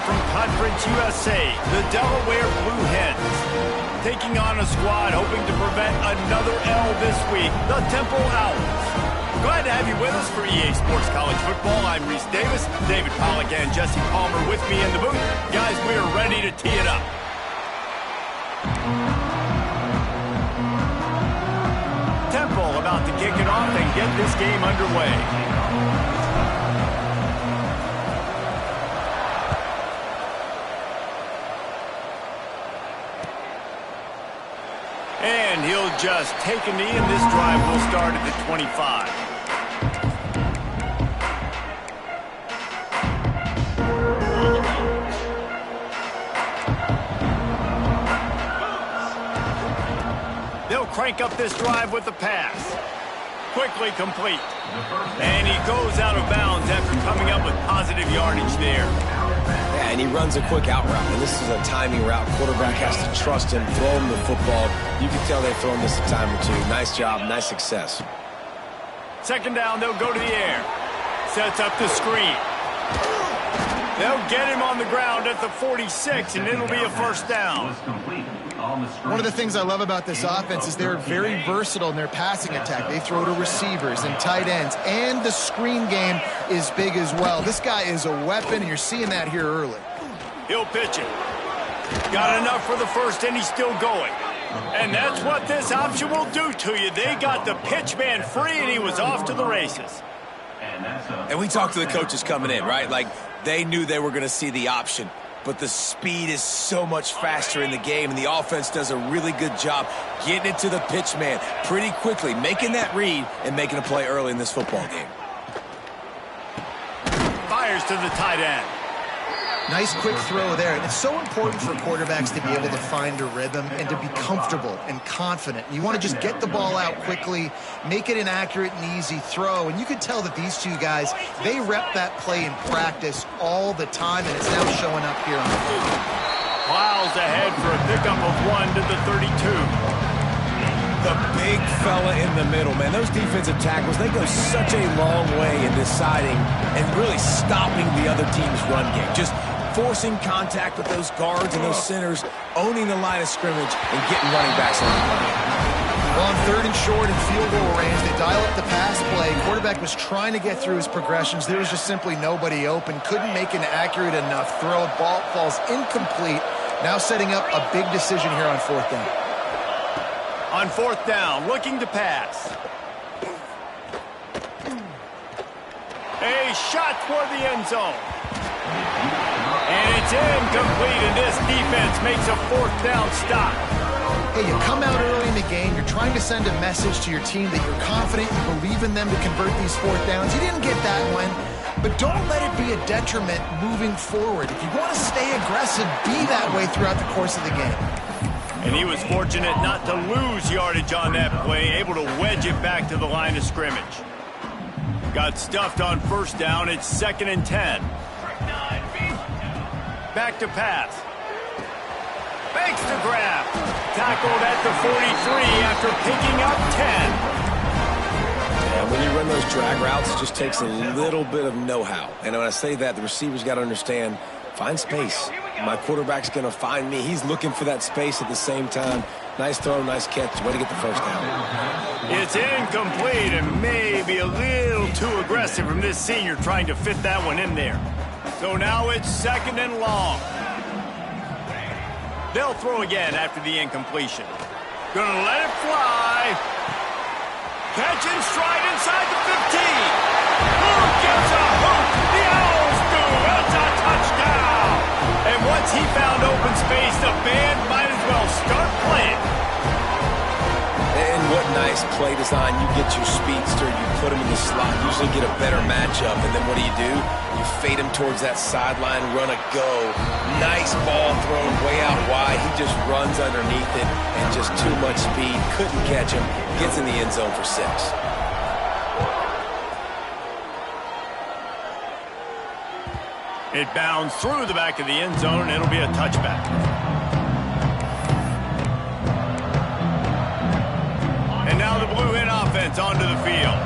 from Conference USA, the Delaware Blue Hens. Taking on a squad hoping to prevent another L this week, the Temple Owls. Glad to have you with us for EA Sports College Football. I'm Reese Davis, David Pollack and Jesse Palmer with me in the booth. Guys, we are ready to tee it up. Temple about to kick it off and get this game underway. And he'll just take a knee, and this drive will start at the 25. They'll crank up this drive with the pass. Quickly complete. And he goes out of bounds after coming up with positive yardage there. Yeah, and he runs a quick out route, and this is a timing route. Quarterback has to trust him, throw him the football. You can tell they've thrown this a time or two. Nice job, nice success. Second down, they'll go to the air. Sets up the screen. They'll get him on the ground at the 46, and it'll be a first down. One of the things I love about this offense is they're very versatile in their passing attack. They throw to receivers and tight ends, and the screen game is big as well. This guy is a weapon, and you're seeing that here early. He'll pitch it. Got enough for the first, and he's still going. And that's what this option will do to you. They got the pitch man free, and he was off to the races. And we talked to the coaches coming in, right? Like, they knew they were going to see the option. But the speed is so much faster in the game, and the offense does a really good job getting it to the pitch man pretty quickly, making that read and making a play early in this football game. Fires to the tight end. Nice quick throw there. And it's so important for quarterbacks to be able to find a rhythm and to be comfortable and confident. You want to just get the ball out quickly, make it an accurate and easy throw. And you can tell that these two guys, they rep that play in practice all the time, and it's now showing up here on the field. Plows ahead for a pickup of 1 to the 32. The big fella in the middle, man. Those defensive tackles, they go such a long way in deciding and really stopping the other team's run game. Just forcing contact with those guards and those centers, owning the line of scrimmage, and getting running backs on the line. Well, on 3rd and short and field goal range, they dial up the pass play. Quarterback was trying to get through his progressions. There was just simply nobody open. Couldn't make an accurate enough throw. Ball falls incomplete. Now setting up a big decision here on 4th down. On 4th down, looking to pass. A shot toward the end zone. And it's incomplete, and this defense makes a 4th down stop. Hey, you come out early in the game, you're trying to send a message to your team that you're confident, you believe in them to convert these 4th downs. You didn't get that one, but don't let it be a detriment moving forward. If you want to stay aggressive, be that way throughout the course of the game. And he was fortunate not to lose yardage on that play, able to wedge it back to the line of scrimmage. Got stuffed on 1st down, it's 2nd and 10. Back to pass. Fakes to grab. Tackled at the 43 after picking up 10. And when you run those drag routes, it just takes a little bit of know-how. And when I say that, the receivers got to understand, find space. My quarterback's going to find me. He's looking for that space at the same time. Nice throw, nice catch. Way to get the first down. It's incomplete and maybe a little too aggressive from this senior trying to fit that one in there. So now it's 2nd and long. They'll throw again after the incompletion. Gonna let it fly. Catch and stride inside the 15. Who gets a hook? The Owls do. It's a touchdown. And once he found open space, the band might as well start playing. And what nice play design. You get your speedster, you put him in the slot, usually get a better matchup, and then what do? You fade him towards that sideline, run a go. Nice ball thrown way out wide. He just runs underneath it, and just too much speed. Couldn't catch him. Gets in the end zone for 6. It bounds through the back of the end zone, and it'll be a touchback. And now the Blue Hen offense onto the field.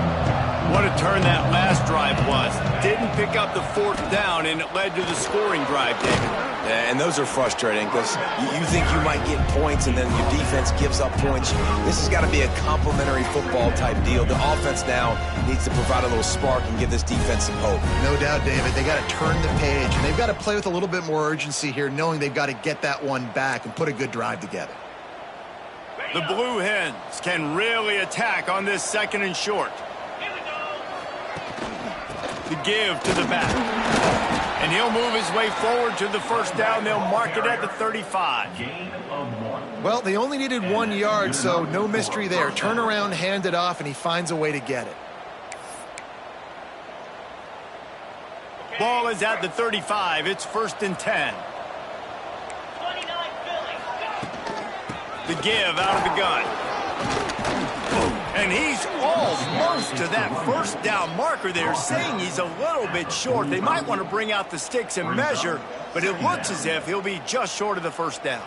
What a turn that last drive was. Didn't pick up the fourth down, and it led to the scoring drive, David. Yeah, and those are frustrating because you think you might get points, and then your defense gives up points. This has got to be a complementary football type deal. The offense now needs to provide a little spark and give this defense some hope. No doubt, David. They got to turn the page, and they've got to play with a little bit more urgency here, knowing they've got to get that one back and put a good drive together. The Blue Hens can really attack on this 2nd and short. The give to the back. And he'll move his way forward to the first down. They'll mark it at the 35. Well, they only needed 1 yard, so no mystery there. Turn around, hand it off, and he finds a way to get it. Ball is at the 35. It's 1st and 10. The give out of the gun. And he's almost to that first down marker there, saying he's a little bit short. They might want to bring out the sticks and measure, but it looks as if he'll be just short of the first down.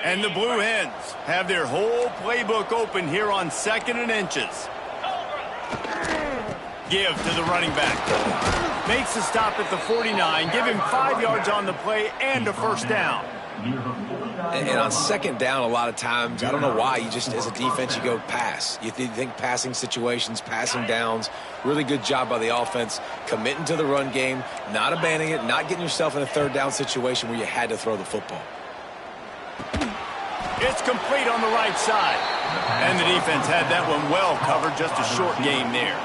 And the Blue Hens have their whole playbook open here on 2nd and inches. Give to the running back. Makes the stop at the 49. Give him 5 yards on the play and a first down. And on 2nd down, a lot of times, I don't know why, you just, as a defense, you go pass. You think passing situations, passing downs. Really good job by the offense, committing to the run game, not abandoning it, not getting yourself in a 3rd down situation where you had to throw the football. It's complete on the right side. And the defense had that one well covered, just a short gain there.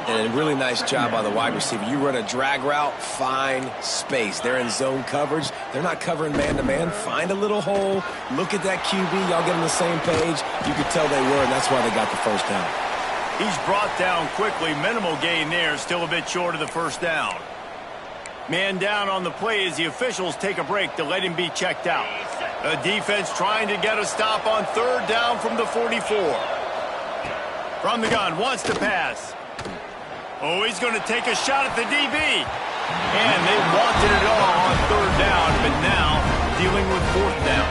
And a really nice job by the wide receiver. You run a drag route, find space. They're in zone coverage. They're not covering man-to-man. Find a little hole. Look at that QB. Y'all get on the same page. You could tell they were, and that's why they got the first down. He's brought down quickly. Minimal gain there. Still a bit short of the first down. Man down on the play as the officials take a break to let him be checked out. A defense trying to get a stop on 3rd down from the 44. From the gun, wants to pass. Oh, he's going to take a shot at the DB. And they wanted it all on 3rd down, but now dealing with 4th down.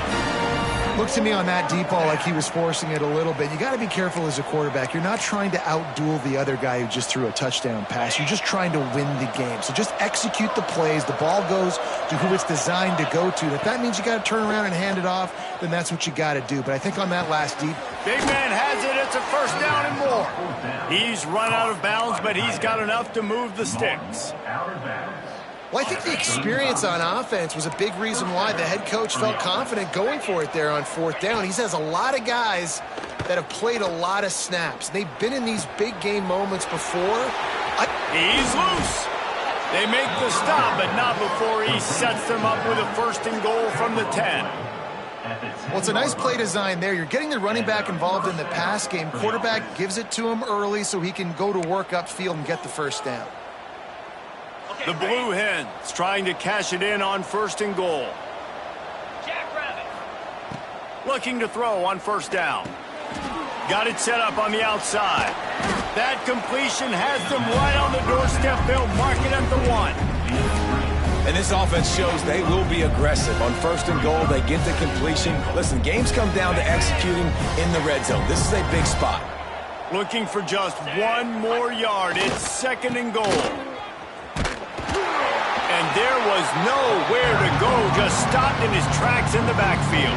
Looked to me on that deep ball like he was forcing it a little bit. You got to be careful as a quarterback. You're not trying to outduel the other guy who just threw a touchdown pass. You're just trying to win the game. So just execute the plays. The ball goes to who it's designed to go to. If that means you got to turn around and hand it off, then that's what you got to do. But I think on that last deep, big man has it. It's a first down and more. He's run out of bounds, but he's got enough to move the sticks. well, I think the experience on offense was a big reason why the head coach felt confident going for it there on 4th down. He has a lot of guys that have played a lot of snaps. They've been in these big game moments before. He's loose. They make the stop, but not before he sets them up with a 1st and goal from the 10. Well, it's a nice play design there. You're getting the running back involved in the pass game. Quarterback gives it to him early so he can go to work upfield and get the 1st down. The Blue Hens trying to cash it in on 1st and goal. Looking to throw on 1st down. Got it set up on the outside. That completion has them right on the doorstep. They'll mark it at the 1. And this offense shows they will be aggressive. On 1st and goal, they get the completion. Listen, games come down to executing in the red zone. This is a big spot. Looking for just 1 more yard. It's 2nd and goal. And there was nowhere to go. Just stopped in his tracks in the backfield.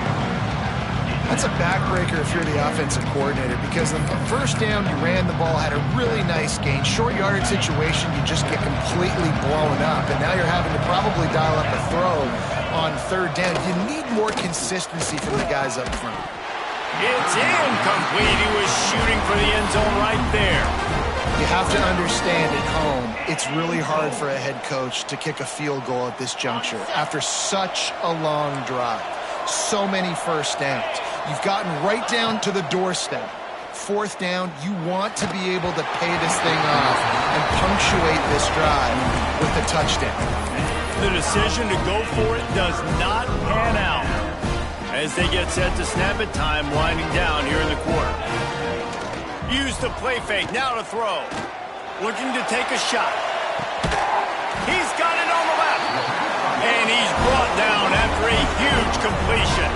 That's a backbreaker if you're the offensive coordinator, because on 1st down, you ran the ball, had a really nice gain. Short yardage situation, you just get completely blown up, and now you're having to probably dial up a throw on 3rd down. You need more consistency from the guys up front. It's incomplete. He was shooting for the end zone right there. You have to understand at home, it's really hard for a head coach to kick a field goal at this juncture after such a long drive. So many 1st downs. You've gotten right down to the doorstep. 4th down, you want to be able to pay this thing off and punctuate this drive with a touchdown. The decision to go for it does not pan out as they get set to snap it. Time winding down here in the quarter. Use the play fake, now to throw. Looking to take a shot. He's got it on the left. And he's brought down after a huge completion.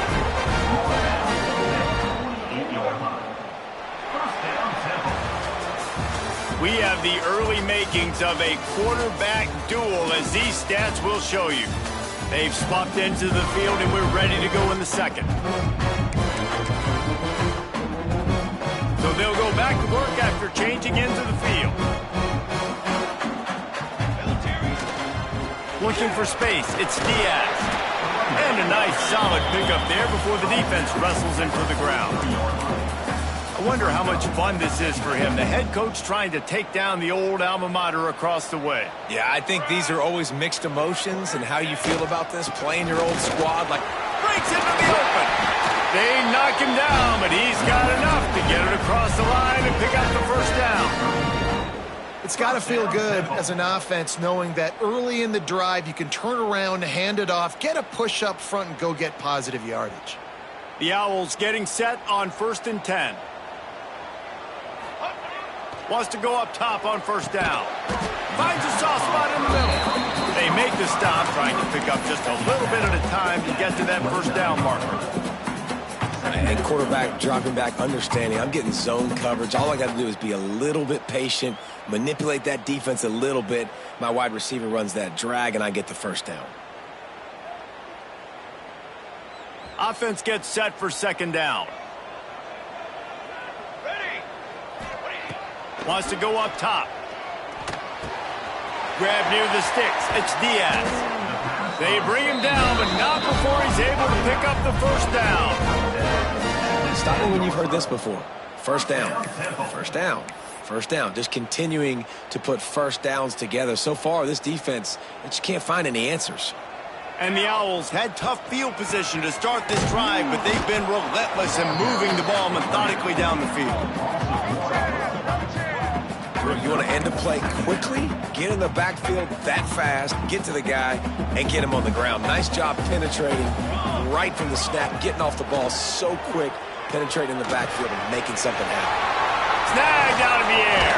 We have the early makings of a quarterback duel, as these stats will show you. They've swapped into the field, and we're ready to go in the second. So they'll go back to work after changing into the field. Looking for space, it's Diaz. And a nice solid pickup there before the defense wrestles him to the ground. I wonder how much fun this is for him. The head coach trying to take down the old alma mater across the way. Yeah, I think these are always mixed emotions, and how you feel about this, playing your old squad like... Breaks into the open. They knock him down, but he's got enough to get it across the line and pick up the first down. It's got to feel good as an offense knowing that early in the drive you can turn around, hand it off, get a push up front, and go get positive yardage. The Owls getting set on 1st and 10. Wants to go up top on first down. Finds a soft spot in the middle. They make the stop, trying to pick up just a little bit at a time to get to that first down marker. And quarterback dropping back, understanding I'm getting zone coverage. All I got to do is be a little bit patient, manipulate that defense a little bit. My wide receiver runs that drag, and I get the first down. Offense gets set for second down. Wants to go up top. Grab near the sticks. It's Diaz. They bring him down, but not before he's able to pick up the first down. Stop me when you've heard this before. First down. First down. First down. Just continuing to put first downs together. So far, this defense, they just can't find any answers. And the Owls had tough field position to start this drive, but they've been relentless in moving the ball methodically down the field. You want to end the play quickly, get in the backfield that fast, get to the guy, and get him on the ground. Nice job penetrating right from the snap, getting off the ball so quick, penetrating the backfield and making something happen. Snagged out of the air.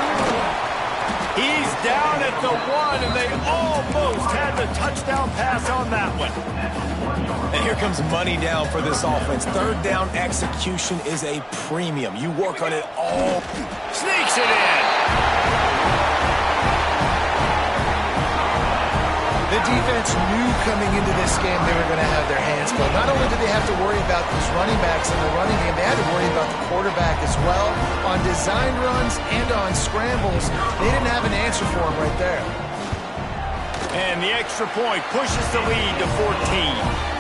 He's down at the 1, and they almost had the touchdown pass on that one. And here comes money down for this offense. Third down execution is a premium. You work on it all. Sneaks it in. The defense knew coming into this game they were going to have their hands full. Not only did they have to worry about these running backs in the running game, they had to worry about the quarterback as well. On design runs and on scrambles, they didn't have an answer for him right there. And the extra point pushes the lead to 14.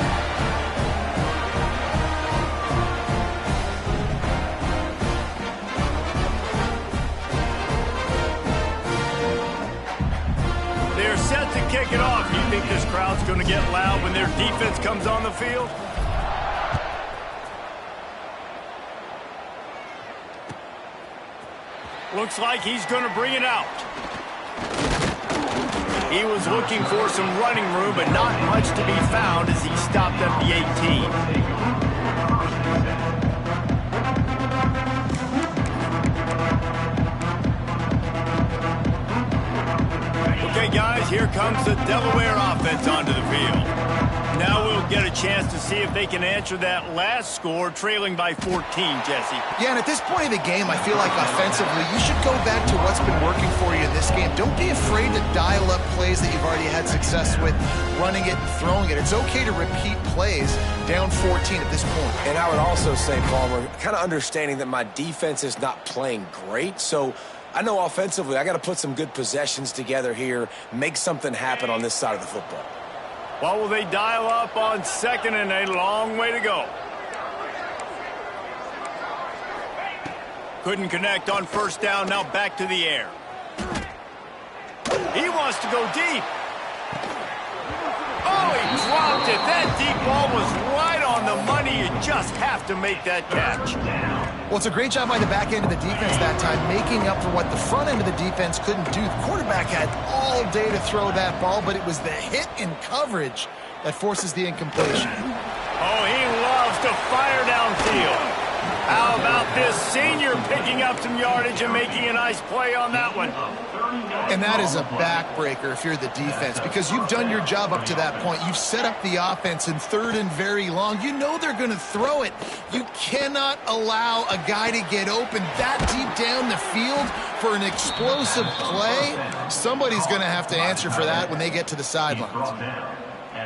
Set to kick it off. You think this crowd's going to get loud when their defense comes on the field? Looks like he's going to bring it out. He was looking for some running room, but not much to be found as he stopped at the 18. Okay, guys, here comes the Delaware offense onto the field. Now we'll get a chance to see if they can answer that last score, trailing by 14, Jesse. Yeah, and at this point of the game, I feel like offensively, you should go back to what's been working for you in this game. Don't be afraid to dial up plays that you've already had success with, running it and throwing it. It's okay to repeat plays down 14 at this point. And I would also say, Palmer, kind of understanding that my defense is not playing great, so I know offensively I got to put some good possessions together here, make something happen on this side of the football. What will they dial up on second, and a long way to go? Couldn't connect on first down, now back to the air. He wants to go deep. Oh, he dropped it. That deep ball was right on the money. You just have to make that catch. Well, it's a great job by the back end of the defense that time, making up for what the front end of the defense couldn't do. The quarterback had all day to throw that ball, but it was the hit in coverage that forces the incompletion. Oh, he loves to fire downfield. How about this senior picking up some yardage and making a nice play on that one? And that is a backbreaker if you're the defense, because you've done your job up to that point. You've set up the offense in 3rd and very long. You know they're going to throw it. You cannot allow a guy to get open that deep down the field for an explosive play. Somebody's going to have to answer for that when they get to the sidelines.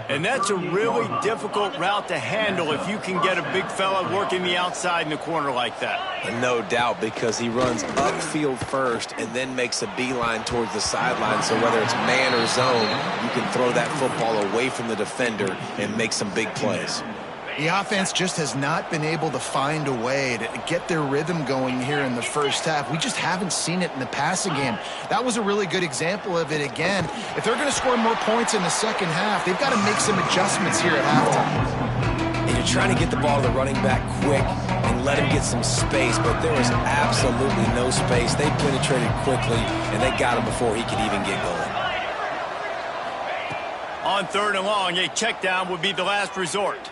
And that's a really difficult route to handle if you can get a big fella working the outside in the corner like that. And no doubt, because he runs upfield first and then makes a beeline towards the sideline. So whether it's man or zone, you can throw that football away from the defender and make some big plays. The offense just has not been able to find a way to get their rhythm going here in the first half. We just haven't seen it in the passing game. That was a really good example of it again. If they're going to score more points in the second half, they've got to make some adjustments here at halftime. And you're trying to get the ball to the running back quick and let him get some space, but there was absolutely no space. They penetrated quickly, and they got him before he could even get going. On 3rd and long, a check down would be the last resort.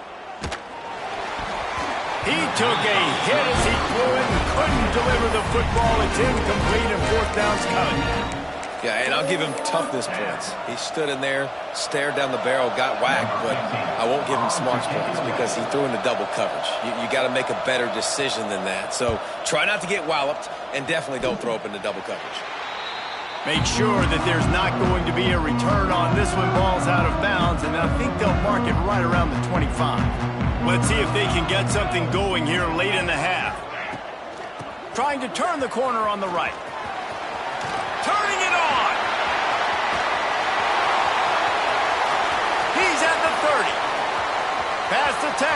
He took a hit as he threw it and couldn't deliver the football. It's incomplete and 4th down's coming. Yeah, and I'll give him toughness points. He stood in there, stared down the barrel, got whacked, but I won't give him smarts points because he threw into double coverage. You got to make a better decision than that. So try not to get walloped, and definitely don't throw up into double coverage. Make sure that there's not going to be a return on this one. Ball's out of bounds, and I think they'll mark it right around the 25. Let's see if they can get something going here late in the half. Trying to turn the corner on the right. Turning it on. He's at the 30. Past the 10.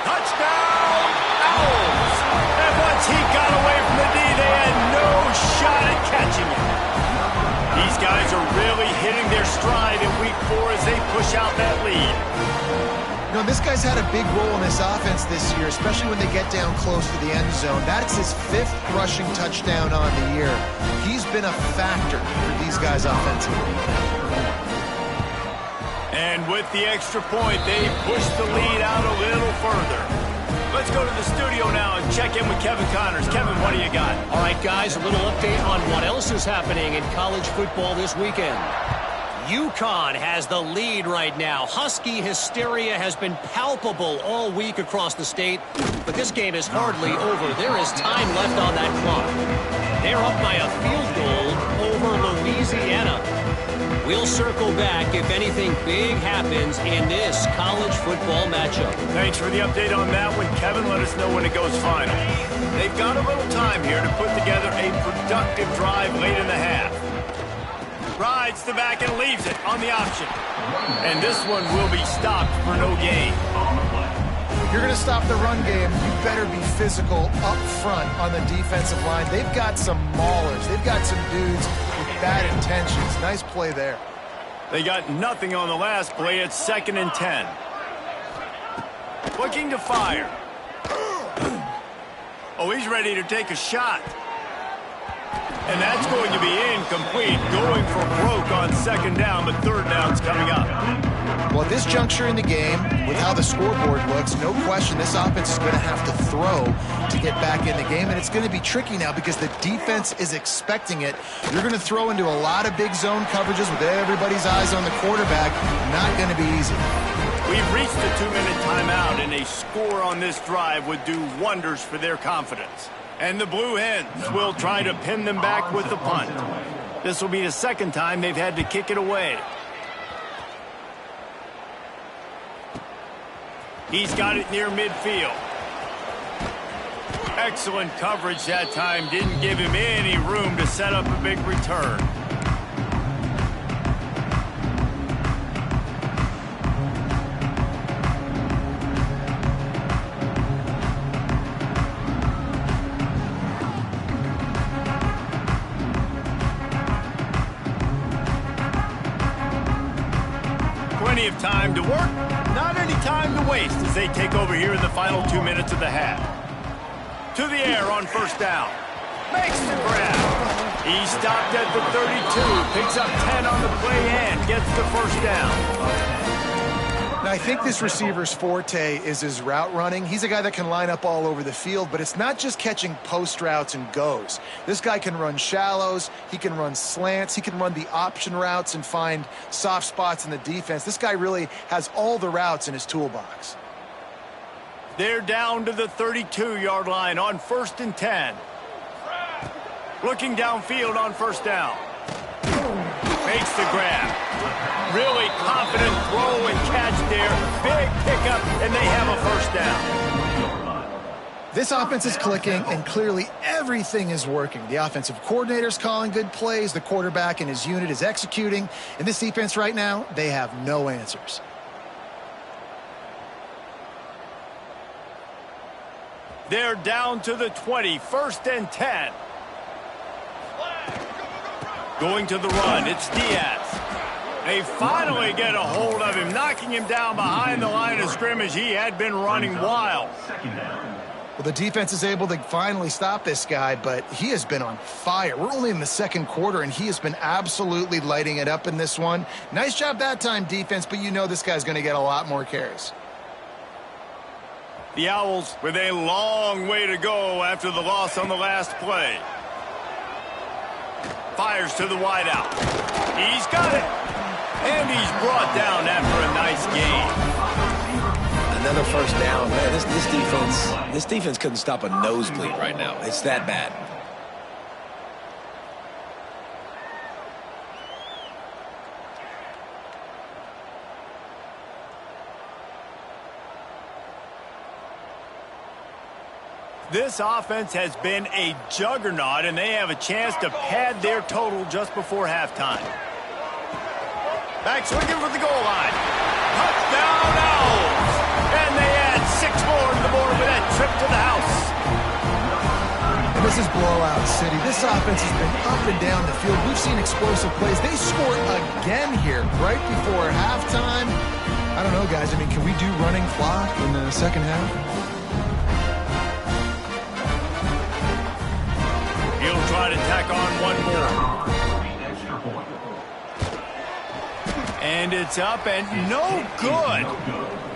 Touchdown, Owls. And once he got away from the D, they had no shot at catching him. These guys are really hitting their stride in week 4 as they push out that lead. You know, this guy's had a big role in this offense this year, especially when they get down close to the end zone. That's his 5th rushing touchdown on the year. He's been a factor for these guys offensively. And with the extra point, they push the lead out a little further. Let's go to the studio now and check in with Kevin Connors. Kevin, what do you got? All right, guys, a little update on what else is happening in college football this weekend. UConn has the lead right now. Husky hysteria has been palpable all week across the state, but this game is hardly over. There is time left on that clock. They're up by a field goal over Louisiana. We'll circle back if anything big happens in this college football matchup. Thanks for the update on that one, Kevin. Let us know when it goes final. They've got a little time here to put together a productive drive late in the half. Rides the back and leaves it on the option. And this one will be stopped for no gain. If you're going to stop the run game, you better be physical up front on the defensive line. They've got some maulers. They've got some dudes with bad intentions. Nice play there. They got nothing on the last play. It's 2nd and 10. Looking to fire. Oh, he's ready to take a shot. And that's going to be incomplete. Going for broke on 2nd down, but 3rd down's coming up. Well, at this juncture in the game, with how the scoreboard looks, no question this offense is going to have to throw to get back in the game. And it's going to be tricky now because the defense is expecting it. You're going to throw into a lot of big zone coverages with everybody's eyes on the quarterback. Not going to be easy. We've reached the 2-minute timeout, and a score on this drive would do wonders for their confidence. And the Blue Hens will try to pin them back with the punt. This will be the 2nd time they've had to kick it away. He's got it near midfield. Excellent coverage that time. Didn't give him any room to set up a big return. Plenty of time to work, not any time to waste as they take over here in the final 2 minutes of the half. To the air on 1st down. Makes the grab. He stopped at the 32, picks up 10 on the play and gets the 1st down. Now, I think this receiver's forte is his route running. He's a guy that can line up all over the field, but it's not just catching post routes and goes. This guy can run shallows, he can run slants, he can run the option routes and find soft spots in the defense. This guy really has all the routes in his toolbox. They're down to the 32-yard line on 1st and 10. Looking downfield on 1st down. Makes the grab. Really confident throw and catch there. Big pickup, and they have a 1st down. This offense is clicking, and clearly everything is working. The offensive coordinator's calling good plays. The quarterback and his unit is executing. And this defense right now, they have no answers. They're down to the 20, 1st and 10. Going to the run, it's Diaz. They finally get a hold of him, knocking him down behind the line of scrimmage. He had been running wild. Well, the defense is able to finally stop this guy, but he has been on fire. We're only in the 2nd quarter, and he has been absolutely lighting it up in this one. Nice job that time, defense, but you know this guy's going to get a lot more carries. The Owls with a long way to go after the loss on the last play. Fires to the wideout. He's got it. And he's brought down after a nice gain. Another 1st down. Man, this defense couldn't stop a nosebleed right now. It's that bad. This offense has been a juggernaut, and they have a chance to pad their total just before halftime. Back swinging for the goal line. Touchdown Owls! And they add 6 more to the board with that trip to the house. And this is blowout city. This offense has been up and down the field. We've seen explosive plays. They scored again here right before halftime. I don't know, guys. I mean, can we do running clock in the 2nd half? He'll try to tack on one more. And it's up and no good.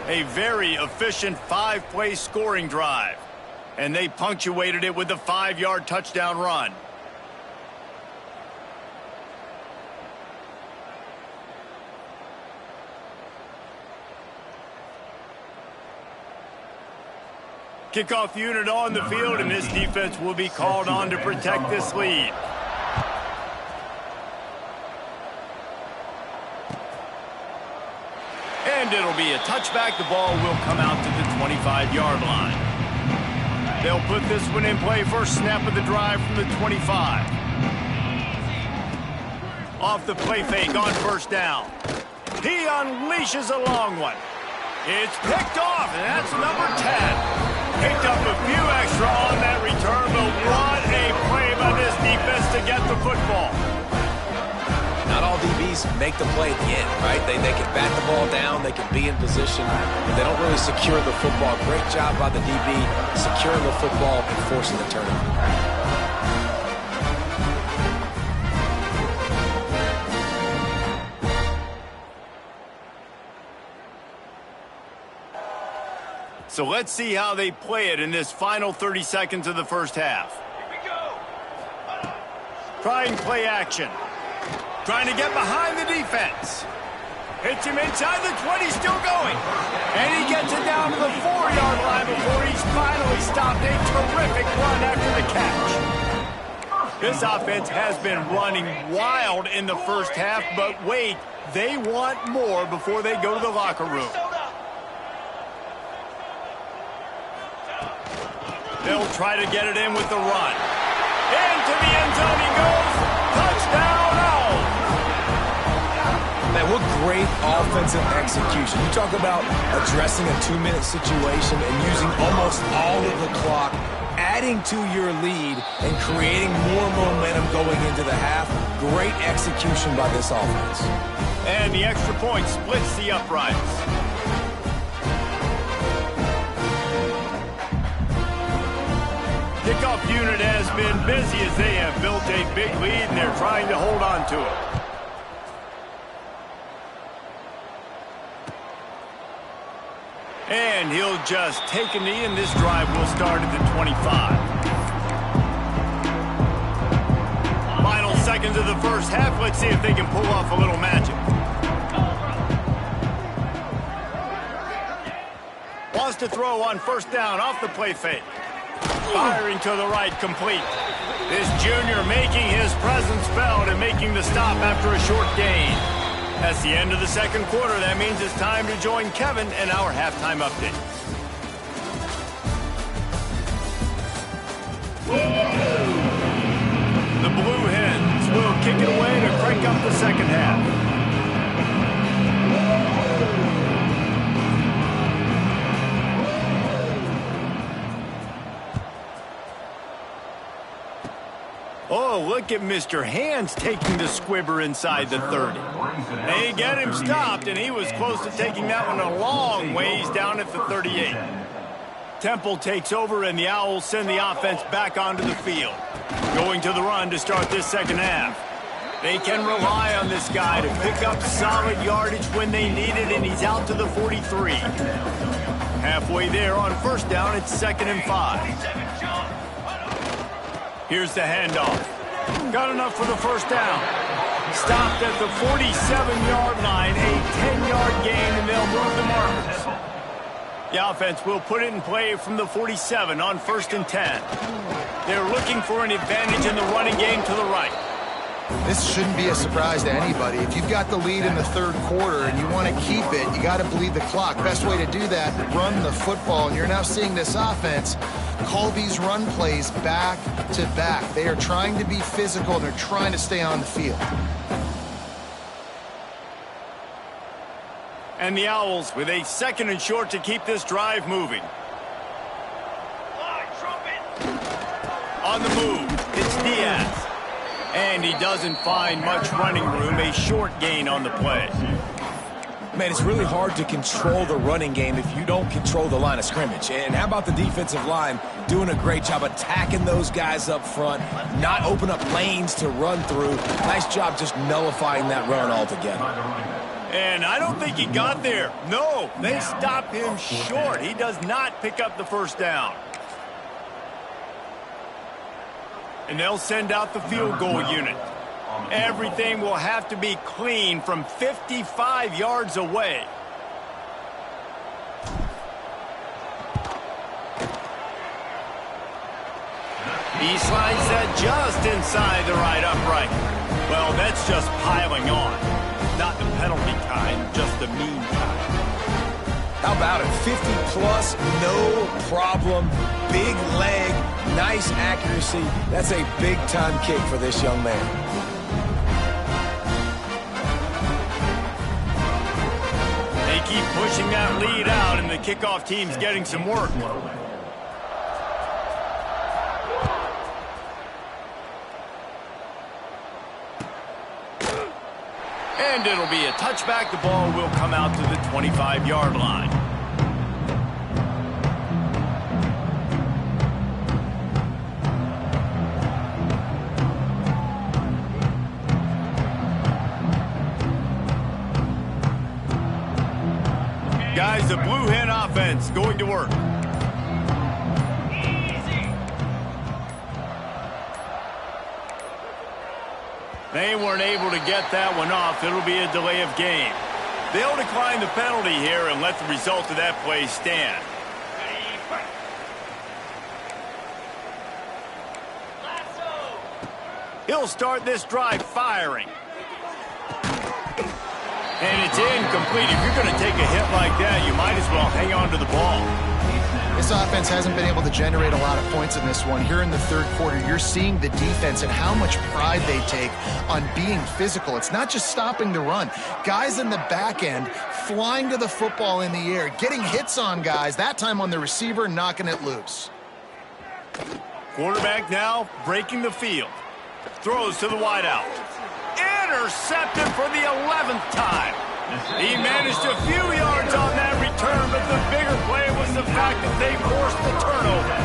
A very efficient 5-play scoring drive. And they punctuated it with a 5-yard touchdown run. Kickoff unit on the field, and this defense will be called on to protect this lead. And it'll be a touchback. The ball will come out to the 25-yard line. They'll put this one in play. First snap of the drive from the 25. Off the play fake on 1st down. He unleashes a long one. It's picked off, and that's number 10. Picked up a few extra on that return, but what a play by this defense to get the football. Not all DBs make the play at the end, right? They can bat the ball down, they can be in position, but they don't really secure the football. Great job by the DB securing the football and forcing the turnover. So let's see how they play it in this final 30 seconds of the 1st half. Here we go. Trying play action. Trying to get behind the defense. Hits him inside the 20, still going. And he gets it down to the 4-yard line before he's finally stopped. A terrific run after the catch. This offense has been running wild in the 1st half, but wait, they want more before they go to the locker room. They'll try to get it in with the run. Into the end zone he goes. Touchdown, Owls. Man, what great offensive execution. You talk about addressing a 2-minute situation and using almost all of the clock, adding to your lead and creating more momentum going into the half. Great execution by this offense. And the extra point splits the uprights. Kickoff unit has been busy as they have built a big lead, and they're trying to hold on to it. And he'll just take a knee, and this drive will start at the 25. Final seconds of the first half. Let's see if they can pull off a little magic. Wants to throw on first down off the play fake. Firing to the right, complete. This junior making his presence felt and making the stop after a short gain. That's the end of the second quarter. That means it's time to join Kevin in our halftime update. The Blue Hens will kick it away to crank up the second half. Oh, look at Mr. Hands taking the squibber inside the 30. They get him stopped, and he was close to taking that one a long ways down at the 38. Temple takes over, and the Owls send the offense back onto the field. Going to the run to start this second half. They can rely on this guy to pick up solid yardage when they need it, and he's out to the 43. Halfway there on first down, it's 2nd and 5. Here's the handoff. Got enough for the first down. Stopped at the 47-yard line, a 10-yard gain, and they'll move the markers. The offense will put it in play from the 47 on 1st and 10. They're looking for an advantage in the running game to the right. This shouldn't be a surprise to anybody. If you've got the lead in the third quarter and you want to keep it, you got to bleed the clock. Best way to do that, run the football. And you're now seeing this offense call these run plays back to back. They are trying to be physical, and they're trying to stay on the field. And the Owls with a 2nd and short to keep this drive moving. On the move, it's Diaz. And he doesn't find much running room, a short gain on the play. Man, it's really hard to control the running game if you don't control the line of scrimmage. And how about the defensive line doing a great job attacking those guys up front, not open up lanes to run through. Nice job just nullifying that run altogether. And I don't think he got there. No, they stop him short. He does not pick up the first down. And they'll send out the field goal unit. Everything will have to be clean from 55 yards away. He slides that just inside the right upright. Well, that's just piling on. Not the penalty kind, just the mean kind. How about it? 50-plus, no problem. Big leg, nice accuracy. That's a big-time kick for this young man. They keep pushing that lead out, and the kickoff team's getting some work. And it'll be a touchback. The ball will come out to the 25-yard line. Guys, the Blue Hen offense going to work. They weren't able to get that one off. It'll be a delay of game. They'll decline the penalty here and let the result of that play stand. He'll start this drive firing. And it's incomplete. If you're going to take a hit like that, you might as well hang on to the ball. This offense hasn't been able to generate a lot of points in this one. Here in the third quarter, you're seeing the defense and how much pride they take on being physical. It's not just stopping the run. Guys in the back end flying to the football in the air, getting hits on guys, that time on the receiver, knocking it loose. Quarterback now breaking the field. Throws to the wideout. Intercepted for the 11th time. He managed a few yards on that return, but the bigger play was the fact that they forced the turnover.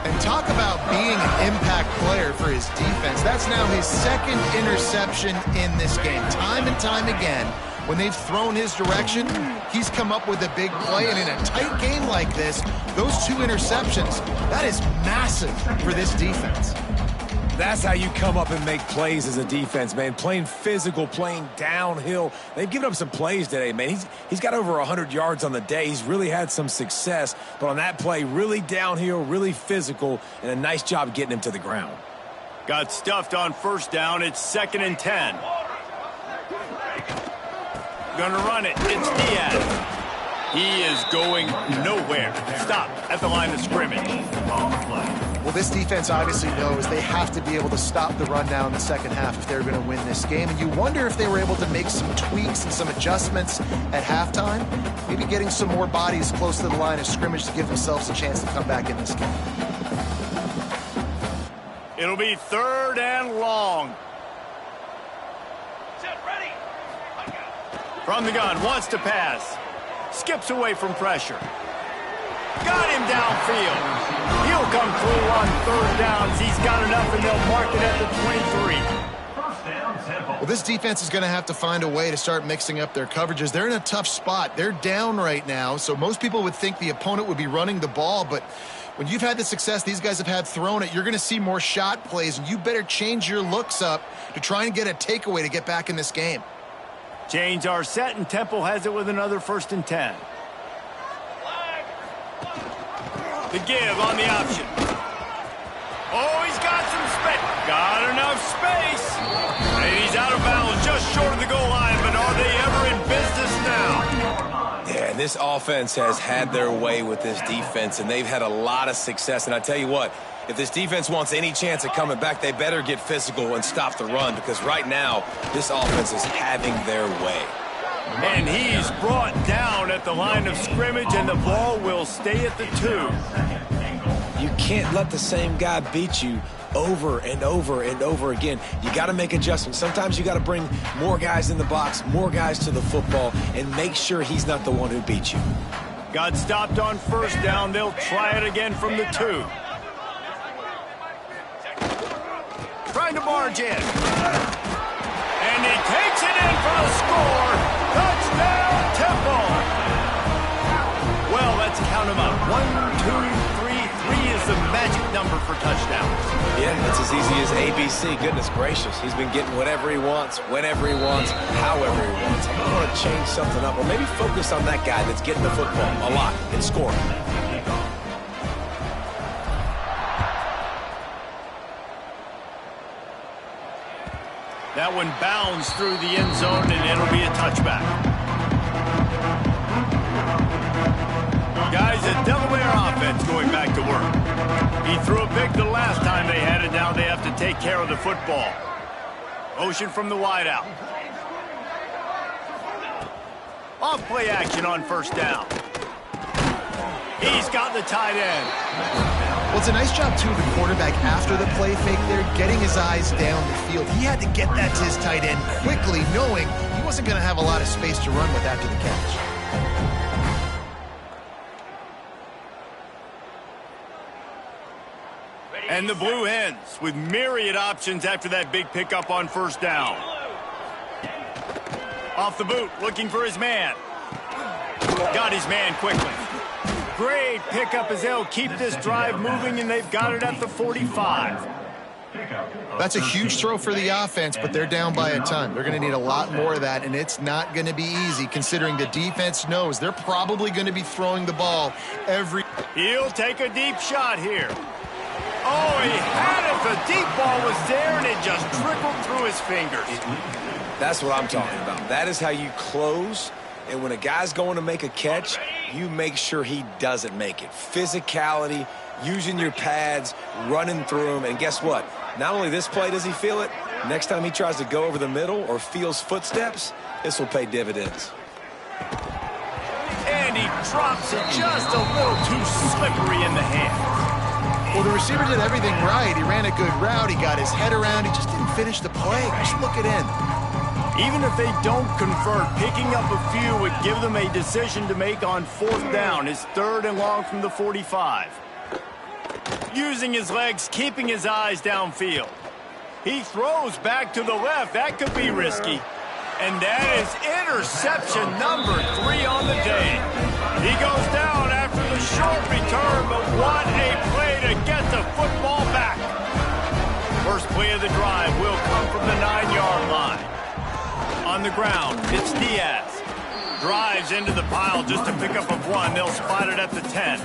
And talk about being an impact player for his defense. That's now his second interception in this game. Time and time again, when they've thrown his direction, he's come up with a big play. And in a tight game like this, those 2 interceptions, that is massive for this defense. That's how you come up and make plays as a defense, man. Playing physical, playing downhill. They've given up some plays today, man. He's got over 100 yards on the day. He's really had some success. But on that play, really downhill, really physical, and a nice job getting him to the ground. Got stuffed on first down. It's 2nd and 10. Gonna run it. It's Diaz. He is going nowhere. Stop at the line of scrimmage. Well, this defense obviously knows they have to be able to stop the run down in the second half if they're going to win this game. And you wonder if they were able to make some tweaks and some adjustments at halftime, maybe getting some more bodies close to the line of scrimmage to give themselves a chance to come back in this game. It'll be 3rd and long. Set, ready. From the gun, wants to pass. Skips away from pressure. Got him downfield. He'll come through on 3rd downs. He's got enough, and they'll mark it at the 23. First down, simple. Well, this defense is going to have to find a way to start mixing up their coverages. They're in a tough spot. They're down right now, so most people would think the opponent would be running the ball, but when you've had the success these guys have had throwing it, you're going to see more shot plays, and you better change your looks up to try and get a takeaway to get back in this game. Chains are set, and Temple has it with another 1st and 10. The give on the option. Oh, he's got some space. Got enough space. And he's out of bounds just short of the goal line, but are they ever in business now? Yeah, this offense has had their way with this defense, and they've had a lot of success. And I tell you what, if this defense wants any chance of coming back, they better get physical and stop the run, because right now, this offense is having their way. And he's brought down at the line of scrimmage, and the ball will stay at the 2. You can't let the same guy beat you over and over and over again. You got to make adjustments. Sometimes you got to bring more guys in the box, more guys to the football, and make sure he's not the one who beats you. Got stopped on 1st down. They'll try it again from the 2. Trying to barge in. And he takes it in for the score. Touchdown, Temple. Well, let's count them up. 1, 2, 3. 3 is the magic number for touchdowns. Yeah, it's as easy as ABC. Goodness gracious. He's been getting whatever he wants, whenever he wants, however he wants. I want to change something up, or maybe focus on that guy that's getting the football a lot and scoring. That one bounds through the end zone, and it'll be a touchback. Guys, the Delaware offense going back to work. He threw it big the last time they had it. Now they have to take care of the football. Motion from the wideout. Off play action on 1st down. He's got the tight end. Well, it's a nice job, too, of the quarterback after the play fake there, getting his eyes down the field. He had to get that to his tight end quickly, knowing he wasn't going to have a lot of space to run with after the catch. And the Blue Hens with myriad options after that big pickup on 1st down. Off the boot, looking for his man. Got his man quickly. Great pickup as they'll keep this drive moving, and they've got it at the 45. That's a huge throw for the offense, but they're down by a ton. They're going to need a lot more of that, and it's not going to be easy considering the defense knows they're probably going to be throwing the ball every... He'll take a deep shot here. Oh, he had it. The deep ball was there, and it just trickled through his fingers. That's what I'm talking about. That is how you close. And when a guy's going to make a catch, you make sure he doesn't make it. Physicality, using your pads, running through them. And guess what? Not only this play does he feel it, next time he tries to go over the middle or feels footsteps, this will pay dividends. And he drops it just a little too slippery in the hands. Well, the receiver did everything right. He ran a good route. He got his head around. He just didn't finish the play. Just look it in. Even if they don't convert, picking up a few would give them a decision to make on 4th down. His 3rd and long from the 45. Using his legs, keeping his eyes downfield. He throws back to the left. That could be risky. And that is interception number 3 on the day. He goes down after the short return, but what a play to get the football back. First play of the drive will come from the 9-yard line. On the ground, it's Diaz. Drives into the pile just to pick up a 1. They'll spot it at the 10.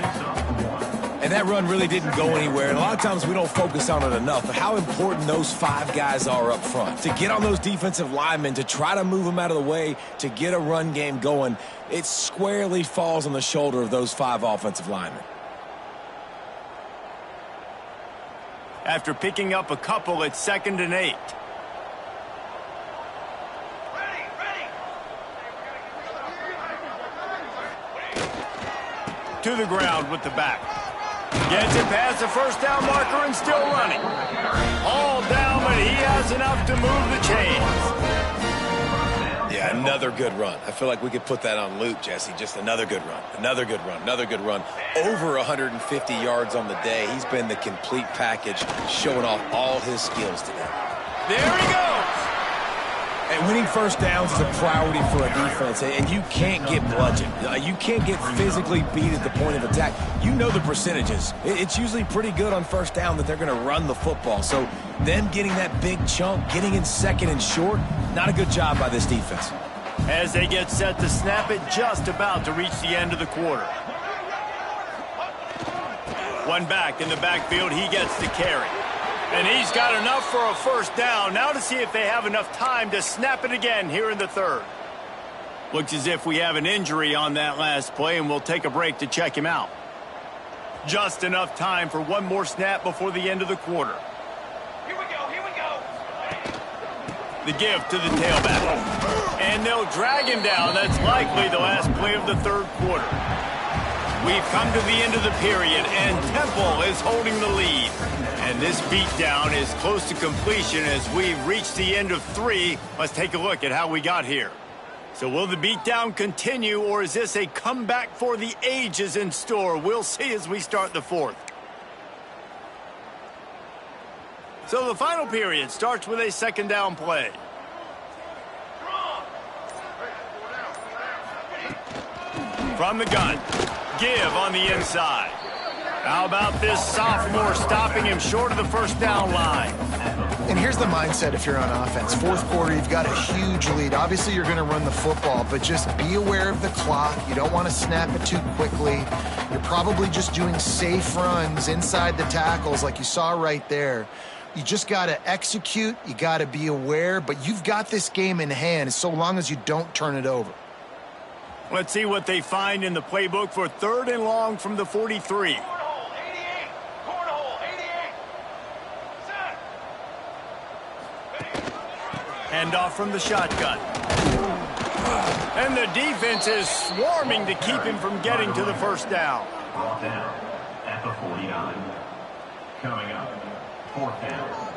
And that run really didn't go anywhere. And a lot of times we don't focus on it enough, but how important those 5 guys are up front. To get on those defensive linemen, to try to move them out of the way, to get a run game going, it squarely falls on the shoulder of those 5 offensive linemen. After picking up a couple, it's 2nd and 8. To the ground with the back. Gets it past the first down marker and still running. All down, but he has enough to move the chains. Yeah, another good run. I feel like we could put that on loop, Jesse. Just another good run, another good run, another good run. Over 150 yards on the day. He's been the complete package, showing off all his skills today. There he goes. And winning first downs is a priority for a defense, and you can't get bludgeoned. You can't get physically beat at the point of attack. You know the percentages. It's usually pretty good on first down that they're going to run the football. So them getting that big chunk, getting in 2nd and short, not a good job by this defense. As they get set to snap it, just about to reach the end of the quarter. One back in the backfield, he gets to carry. And he's got enough for a first down. Now to see if they have enough time to snap it again here in the 3rd. Looks as if we have an injury on that last play, and we'll take a break to check him out. Just enough time for one more snap before the end of the quarter. Here we go, here we go. The give to the tailback. And they'll drag him down. That's likely the last play of the 3rd quarter. We've come to the end of the period, and Temple is holding the lead. And this beatdown is close to completion as we've reached the end of 3. Let's take a look at how we got here. So will the beatdown continue, or is this a comeback for the ages in store? We'll see as we start the 4th. So the final period starts with a 2nd down play. From the gun, give on the inside. How about this sophomore stopping him short of the first down line? And here's the mindset if you're on offense. 4th quarter, you've got a huge lead. Obviously, you're going to run the football, but just be aware of the clock. You don't want to snap it too quickly. You're probably just doing safe runs inside the tackles like you saw right there. You just got to execute. You got to be aware, but you've got this game in hand so long as you don't turn it over. Let's see what they find in the playbook for 3rd and long from the 43. Handoff from the shotgun. And the defense is swarming to keep him from getting to the first down. Brought down at the 49. Coming up, 4th down.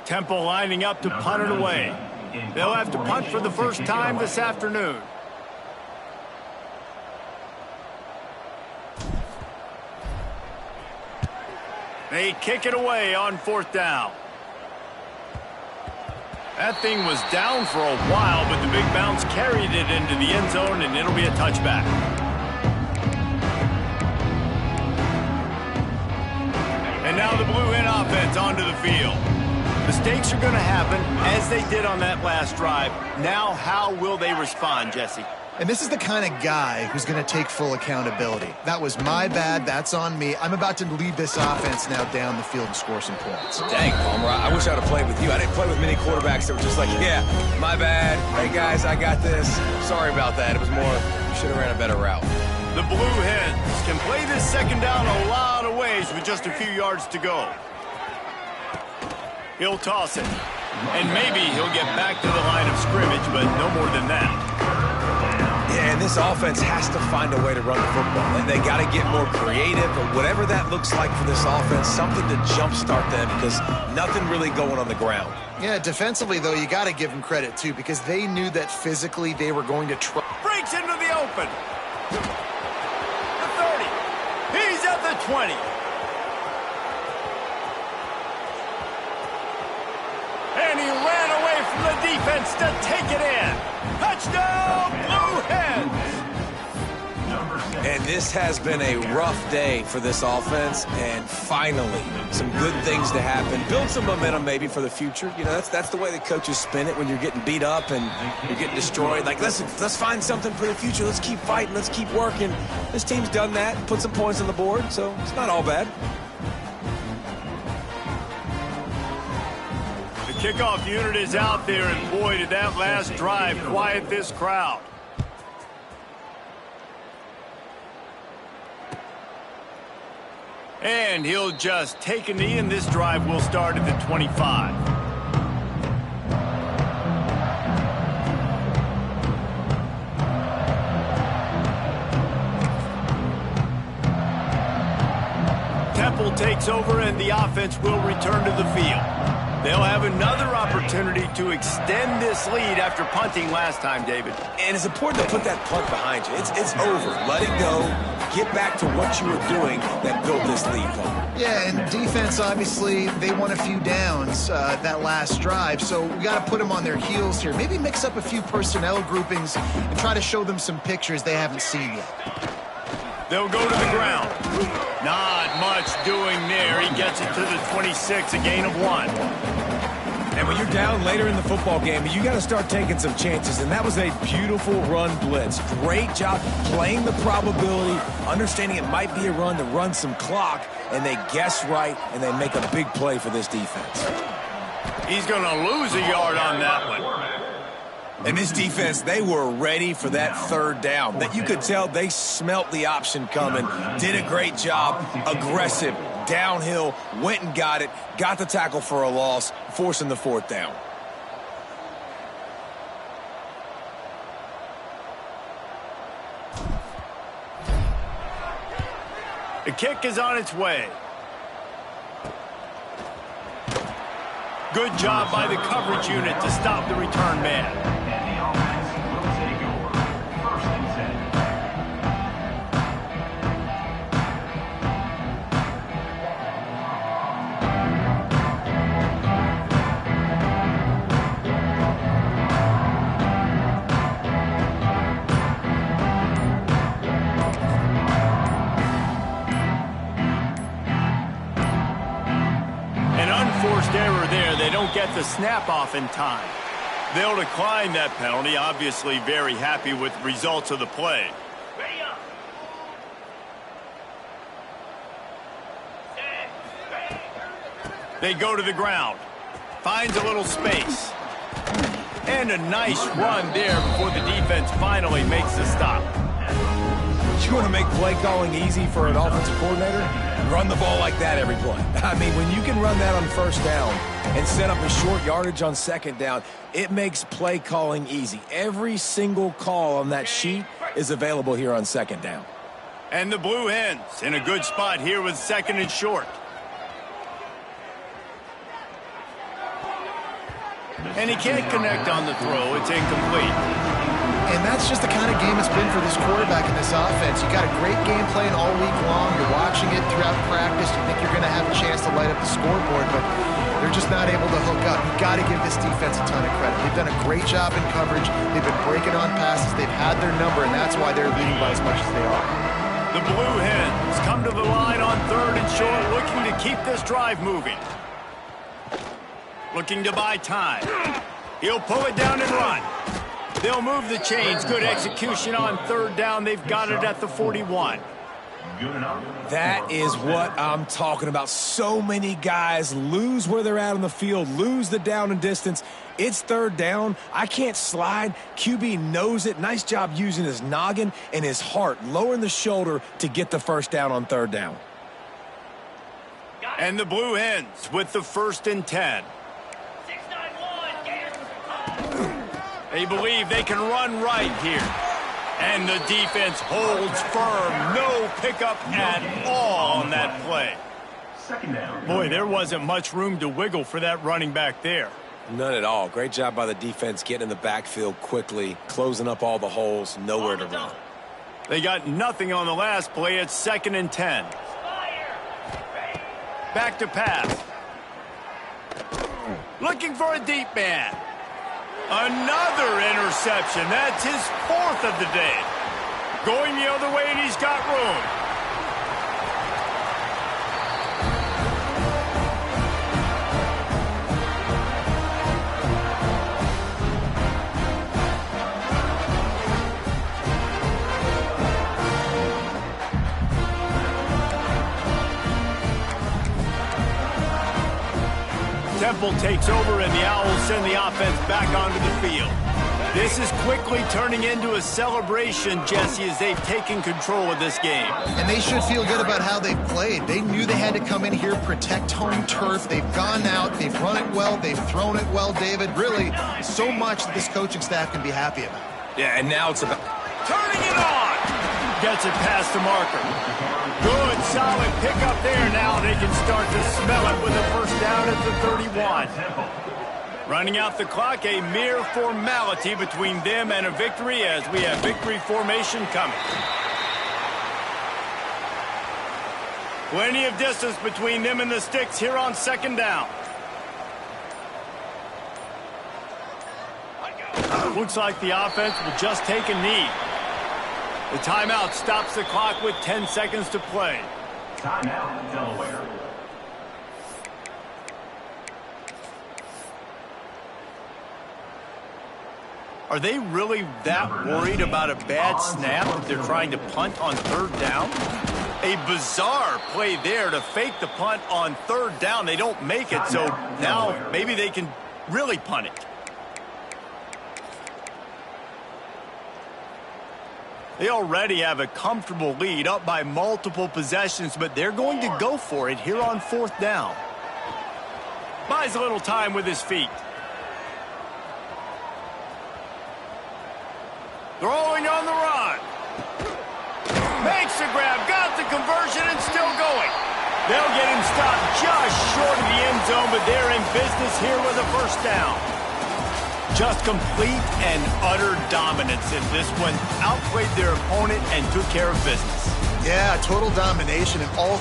Temple lining up to punt it away. They'll have to punt for the first time this afternoon. They kick it away on 4th down. That thing was down for a while, but the big bounce carried it into the end zone, and it'll be a touchback. And now the Blue Hen offense onto the field. Mistakes are going to happen, as they did on that last drive. Now, how will they respond, Jesse? And this is the kind of guy who's going to take full accountability. That was my bad. That's on me. I'm about to lead this offense now down the field and score some points. Dang, Palmer, I wish I'd have played with you. I didn't play with many quarterbacks that were just like, yeah, my bad. Hey, guys, I got this. Sorry about that. It was more, you should have ran a better route. The Blue Hens can play this 2nd down a lot of ways with just a few yards to go. He'll toss it. And maybe he'll get back to the line of scrimmage, but no more than that. Yeah, and this offense has to find a way to run the football. They got to get more creative, but whatever that looks like for this offense, something to jumpstart them because nothing really going on the ground. Yeah, defensively, though, you got to give them credit, too, because they knew that physically they were going to try. Breaks into the open. The 30. He's at the 20. And he ran away from the defense to take it in. Touchdown, Blue Hens! And this has been a rough day for this offense, and finally, some good things to happen. Build some momentum maybe for the future. You know, that's the way the coaches spin it when you're getting beat up and you're getting destroyed. Like, let's find something for the future. Let's keep fighting. Let's keep working. This team's done that, put some points on the board, so it's not all bad. The kickoff unit is out there, and boy, did that last drive quiet this crowd. And he'll just take a knee, and this drive will start at the 25. Temple takes over, and the offense will return to the field. They'll have another opportunity to extend this lead after punting last time, David. And it's important to put that punt behind you. It's over. Let it go. Get back to what you were doing that built this lead, Paul. Yeah, and defense, obviously, they won a few downs that last drive, so we got to put them on their heels here. Maybe mix up a few personnel groupings and try to show them some pictures they haven't seen yet. They'll go to the ground. Not much doing there. He gets it to the 26, a gain of 1. And when you're down later in the football game, you got to start taking some chances, and that was a beautiful run blitz. Great job playing the probability, understanding it might be a run to run some clock, and they guess right, and they make a big play for this defense. He's going to lose a yard on that one. And this defense, they were ready for that third down. That you could tell they smelt the option coming, did a great job, aggressive, downhill, went and got it, got the tackle for a loss, forcing the fourth down. The kick is on its way. Good job by the coverage unit to stop the return man. Error there. They don't get the snap off in time. They'll decline that penalty. Obviously very happy with the results of the play. Ready up. They go to the ground. Finds a little space. And a nice run there before the defense finally makes the stop. You want to make play calling easy for an offensive coordinator? Run the ball like that every play. I mean, when you can run that on first down and set up a short yardage on second down, it makes play calling easy. Every single call on that sheet is available here on second down. And the Blue Hens in a good spot here with second and short. And he can't connect on the throw. It's incomplete. And that's just the kind of game it's been for this quarterback in this offense. You got a great game plan all week long. You're watching it throughout practice. You think you're going to have a chance to light up the scoreboard, but they're just not able to hook up. You've got to give this defense a ton of credit. They've done a great job in coverage. They've been breaking on passes. They've had their number, and that's why they're leading by as much as they are. The Blue Hens come to the line on third and short, looking to keep this drive moving. Looking to buy time. He'll pull it down and run. They'll move the chains. Good execution on third down. They've got it at the 41. That is what I'm talking about. So many guys lose where they're at on the field, lose the down and distance. It's third down. I can't slide. QB knows it. Nice job using his noggin and his heart, lowering the shoulder to get the first down on third down. And the Blue Hens with the 1st and 10. They believe they can run right here. And the defense holds firm. No pickup at all on that play. Boy, there wasn't much room to wiggle for that running back there. None at all. Great job by the defense getting in the backfield quickly, closing up all the holes, nowhere to run. They got nothing on the last play. It's 2nd and 10. Back to pass. Looking for a deep man. Another interception. That's his 4th of the day. Going the other way, and he's got room. Temple takes over, and the Owls send the offense back onto the field. This is quickly turning into a celebration, Jesse, as they've taken control of this game. And they should feel good about how they've played. They knew they had to come in here, protect home turf. They've gone out, they've run it well, they've thrown it well, David. Really, so much that this coaching staff can be happy about. Yeah, and now it's about Turning it on! Gets it past the marker. Good, solid pickup there. Now they can start to smell it with a first down at the 31. Running out the clock, a mere formality between them and a victory as we have victory formation coming. Plenty of distance between them and the sticks here on 2nd down. Looks like the offense will just take a knee. The timeout stops the clock with 10 seconds to play. Timeout, Delaware. Are they really that worried about a bad snap that they're trying to punt on 3rd down? A bizarre play there to fake the punt on 3rd down. They don't make it, so now maybe they can really punt it. They already have a comfortable lead, up by multiple possessions, but they're going to go for it here on 4th down. Buys a little time with his feet. Throwing on the run. Makes the grab, got the conversion, and still going. They'll get him stopped just short of the end zone, but they're in business here with a first down. Just complete and utter dominance in this one. Outplayed their opponent and took care of business. Yeah, total domination in all